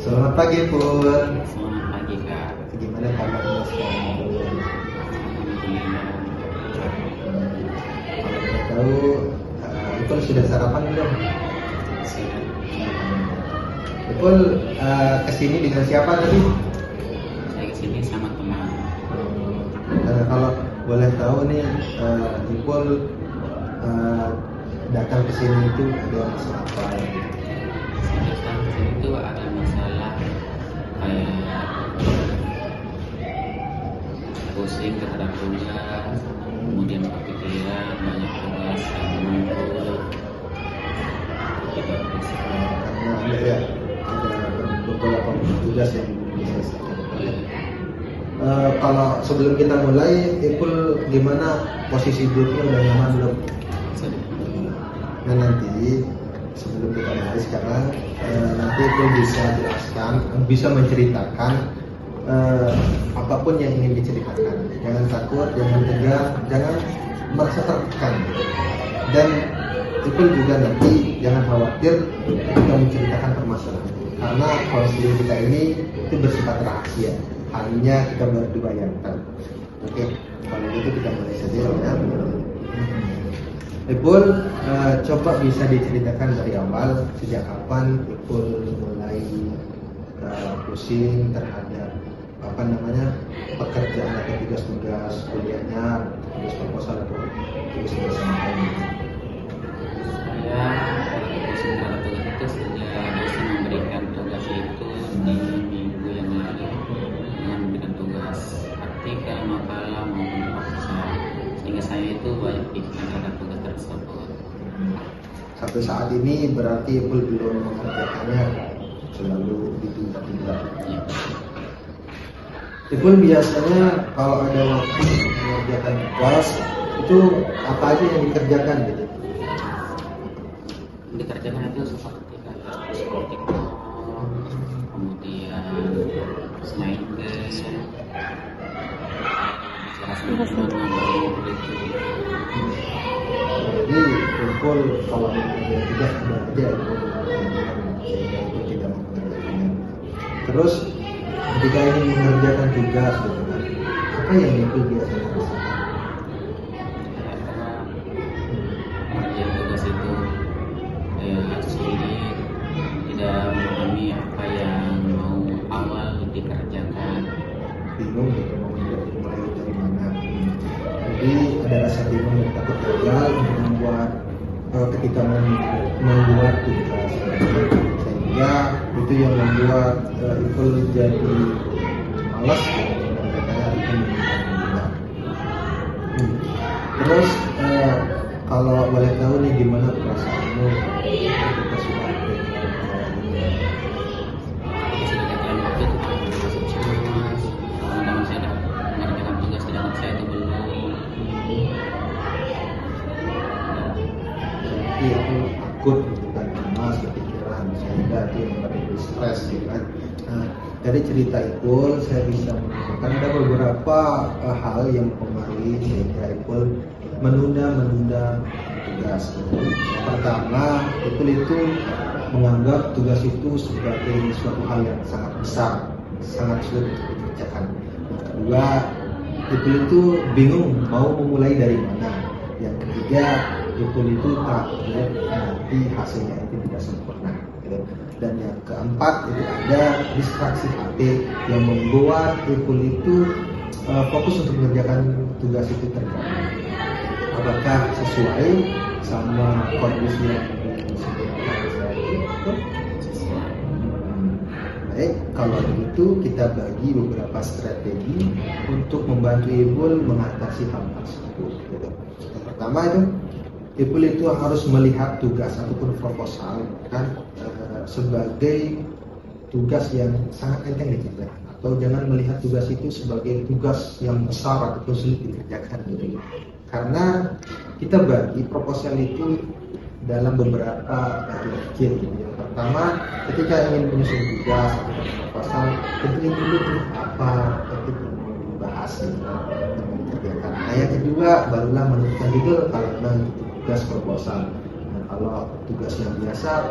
Selamat pagi, Pul. Selamat pagi Kak. Gimana kabarnya sekarang, Pul? Alhamdulillah. Kalau kita tahu, Ipul sudah sarapan belum? Sehat. Ipul kesini dengan siapa tadi? Saya kesini sama teman. Kalau boleh tahu nih, Ipul datang ke sini itu ada masalah apa? Saya datang ke sini tuh ada masalah kayak pusing terhadap tugas, kemudian kepikiran banyak tugas yang menumpuk, tidak bisa. Karena ada beberapa tugas yang diselesaikan. Kalau sebelum kita mulai, Ipul gimana posisi duduknya, udah nyaman belum? Nah nanti sebelum kita mulai sekarang, nanti Ipul bisa jelaskan, bisa menceritakan apapun yang ingin diceritakan. Jangan takut, jangan tegang, jangan merasa tertekan. Dan Ipul juga nanti jangan khawatir ketika menceritakan permasalahan, karena konseling kita ini itu bersifat rahasia, hanya kita baru dibayangkan. Oke, kalau gitu kita mulai saja ya. Ipul, coba bisa diceritakan dari awal, sejak kapan Ipul mulai pusing terhadap pekerjaan atau tugas-tugas kuliahnya, tugas proposal atau tugas-tugas yang lain. Saya pusing terhadap tugas itu sejak bisa memberikan tugas itu di minggu yang lalu dengan memberikan tugas artikel, makalah maupun proposal, sehingga saya itu banyak pikiran terhadap tugas tersebut. Sampai saat ini berarti Ipul belum mengerjakannya, selalu ditunda-tunda. Ya. Ipul biasanya kalau ada waktu mengerjakan tugas itu apa aja yang dikerjakan gitu? Dikerjakan itu seperti kayak psikotikon, kemudian main game, Jadi Ipul kalau mengerjakan tugas ada aja sehingga Ipul tidak mengerjakannya. Terus ketika ingin mengerjakan tugas gitu kan, apa yang Ipul biasanya rasakan? mengerjakan tugas itu kayak sulit, tidak memahami apa yang mau awal dikerjakan. Bingung gitu mau mulai dari mana. Jadi ada rasa bingung dan takut gagal untuk membuat ketika membuat tugas, sehingga itu yang membuat Ipul jadi malas gitu, karena itu menunda. Terus kalau boleh tahu nih gimana perasaanmu ketika sudah Sedangkan waktu itu masih cemas, teman-teman saya dah mengerjakan tugas sedangkan saya itu belum. itu takut gitu kan, cemas, kepikiran, sehingga itu yang membuat Ipul stres gitu kan. Nah, dari cerita Ipul saya bisa menemukan ada beberapa hal yang mempengaruhi sehingga Ipul menunda tugas gitu. Yang pertama, Ipul itu menganggap tugas itu sebagai suatu hal yang sangat besar, sangat sulit untuk dikerjakan. Yang kedua, Ipul itu bingung mau memulai dari mana. Yang ketiga, Ipul itu takut nanti hasilnya itu tidak sempurna gitu. Dan yang keempat itu ada distraksi HP yang membuat Ipul itu fokus untuk mengerjakan tugas itu terganggu. Apakah sesuai sama kondisi yang disebutkan itu? Baik, kalau begitu kita bagi beberapa strategi untuk membantu Ipul mengatasi hal tersebut gitu. Yang pertama itu, Ipul itu harus melihat tugas ataupun proposal kan sebagai tugas yang sangat enteng dikerjakan, atau jangan melihat tugas itu sebagai tugas yang besar ataupun sulit dikerjakan gitu. Karena kita bagi proposal itu dalam beberapa bagian kecil gitu. Yang pertama, ketika ingin menyusun tugas atau proposal, tentuin dulu apa itu mau dibahas gitu, yang dikerjakan. Nah, yang kedua barulah menentukan judul kalau memang tugas proposal. Nah, kalau tugas yang biasa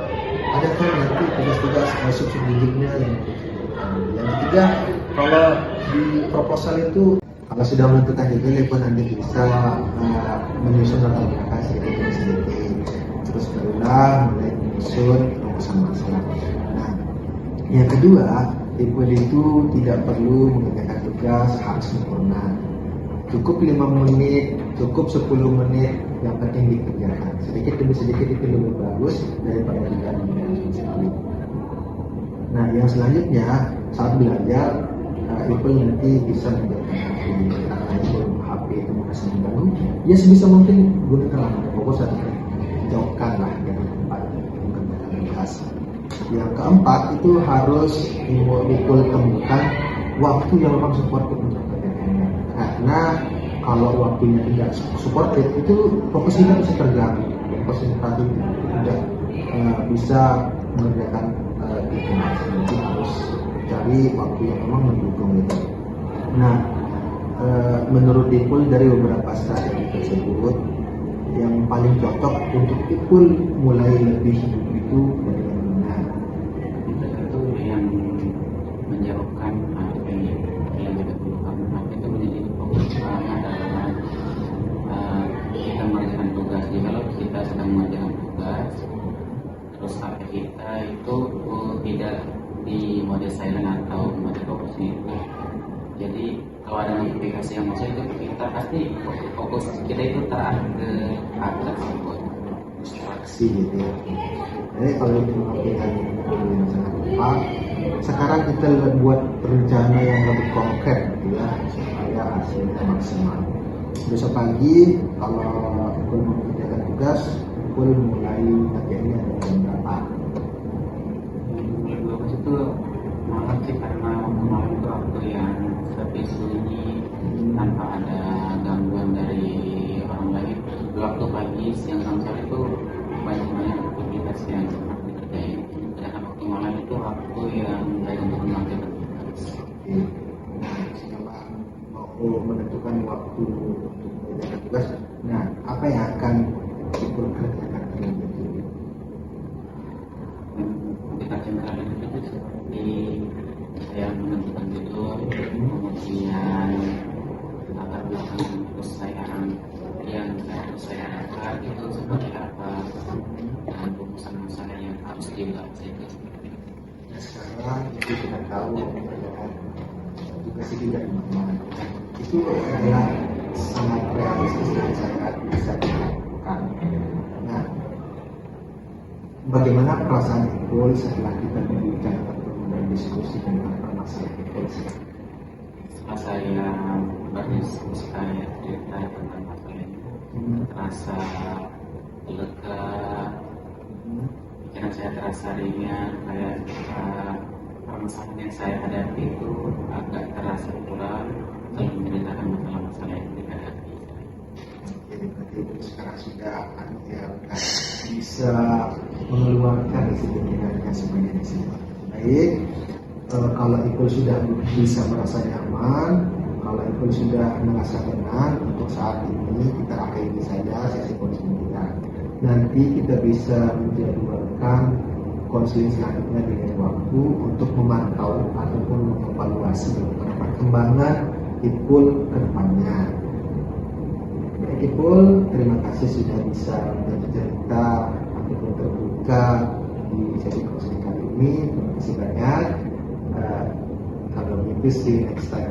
ada kan nanti tugas-tugas subsidinya yang yang ketiga, kalau di proposal itu kalau sudah menentukan judul pun nanti bisa menyusun latar belakang sedikit terus berulang mulai menyusun rumusan masalah. Nah, yang kedua, Ipul itu tidak perlu mengerjakan tugas harus sempurna. Cukup 5 menit, cukup 10 menit, yang penting dikerjakan. Sedikit demi sedikit itu lebih bagus daripada tidak sekali. Nah, yang selanjutnya saat belajar, Ipul nanti bisa menggunakan HP itu masih baru. Ya sebisa mungkin gunakanlah fokus atau jauhkanlah dari tempat mengerjakan tugas. Yang keempat itu harus Ipul temukan waktu yang memang supportif untuk kerjanya. Karena kalau waktunya tidak supportif itu fokus kita bisa terganggu, konsentrasi tidak bisa mengerjakan tugas. Jadi harus cari waktu yang memang mendukung itu. Nah, menurut Ipul dari beberapa strategi tersebut yang paling cocok untuk Ipul mulai lebih hidup itu bagaimana? Itu yang menjauhkan HP yang didahulukan. HP itu menjadi fokus utama dalam kita mengerjakan tugas. Jadi kalau kita sedang mengerjakan tugas, terus HP kita itu tidak di mode silent atau mode fokusnya itu. Jadi kalau ada notifikasi yang masuk itu kita pasti fokus kita itu terarah ke atas tersebut. Distraksi gitu ya. Jadi kalau itu melakukan yang sangat tepat, sekarang kita buat rencana yang lebih konkret gitu ya supaya hasilnya maksimal. Besok pagi kalau Ipul mengerjakan tugas, Ipul mulai kerjanya dari jam berapa? Itu malam sih karena malam itu waktu yang sepi sunyi tanpa ada gangguan dari orang lain. Waktu pagi, siang, sama sore itu banyak aktivitas yang dikerjain. Sedangkan waktu malam itu waktu yang baik untuk melakukan tugas. Nah, setelah mau menentukan waktu untuk mengerjakan tugas, nah apa yang akan Ipul kerjakan terlebih dulu? Cara itu seperti saya menentukan judul, kemudian latar belakang penyelesaian yang harus saya dapat itu seperti apa, dan rumusan masalah yang harus dibahas itu seperti itu. Nah, sekarang itu kita tahu mengerjakan tugas itu dari mana. Itu adalah sangat realistis dan sangat bisa dilakukan. Nah, bagaimana perasaan Ipul setelah kita berbicara dan diskusi tentang permasalahan Ipul? Setelah saya berdiskusi cerita tentang masalah ini, terasa lega, pikiran saya terasa ringan, kayak permasalahan yang saya hadapi itu agak terasa kurang, saya menceritakan masalah-masalah yang dihadapi. Jadi berarti Ipul sekarang sudah bisa mengeluarkan isi pikirannya semuanya di sini. Baik, kalau Ipul sudah bisa merasa nyaman, kalau Ipul sudah merasa tenang, untuk saat ini kita akhiri saja sesi konseling kita. Nanti kita bisa menjadwalkan konseling selanjutnya dengan waktu untuk memantau ataupun mengevaluasi perkembangan Ipul ke depannya. Ipul, terima kasih sudah bisa bercerita ataupun terbuka di sesi konseling kali ini. Terima kasih banyak. Kalau begitu, see you next time.